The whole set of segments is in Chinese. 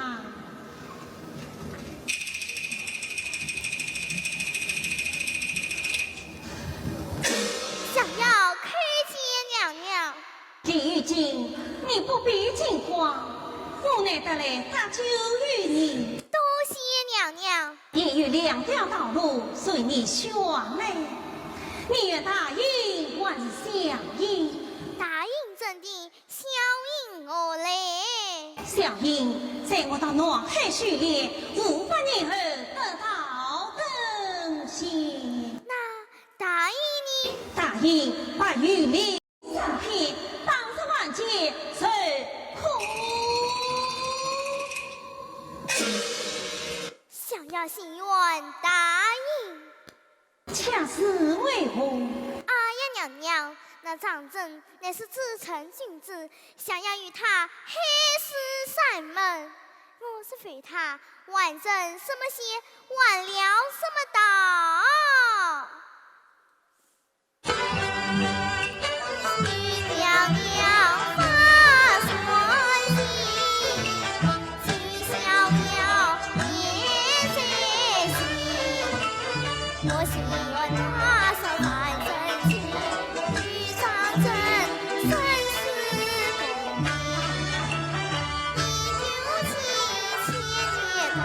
吗？想要看见娘娘。金玉金，你不必惊慌，我乃得来搭救于你。多谢娘娘。也有两条道路随你选嘞。你愿答应还是响应？答应怎的？响应我嘞。响应，在我到南海训练500年后得到登仙。那答应你。答应把玉林上片当着万劫受苦。想要心愿答应。恰是为何？哎呀，娘娘，那张真乃是自称君子，想要与他海誓山盟。我是非他完成什么些，完了什么道？徐娘娘发酸心，徐小鸟也在心。我心愿他上完成去，与张真生死共鸣。一丢弃千年道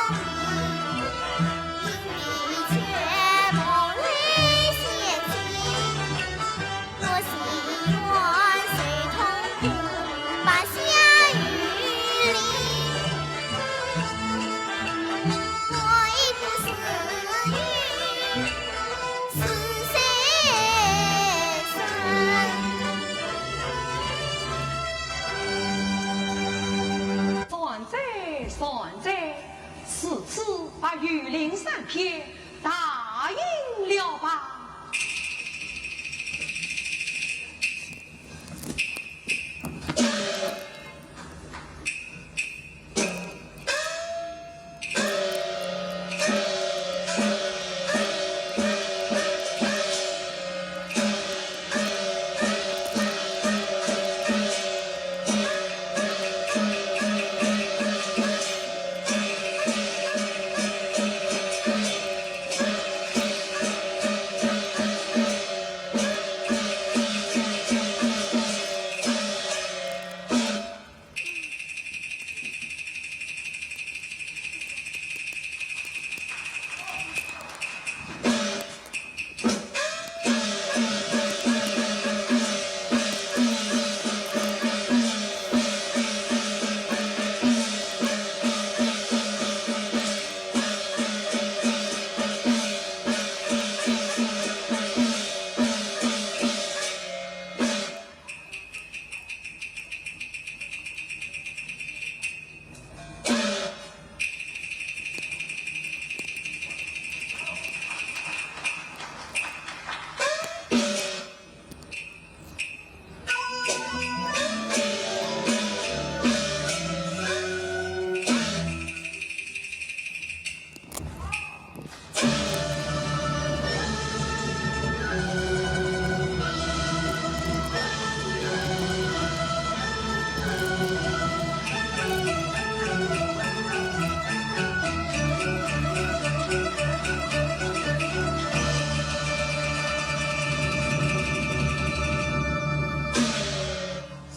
理，因你却梦里显情。我心愿随痛苦，把下雨淋。我亦不是鱼，是善哉，此次把玉林3篇答应了吧。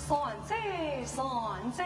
善哉，善哉。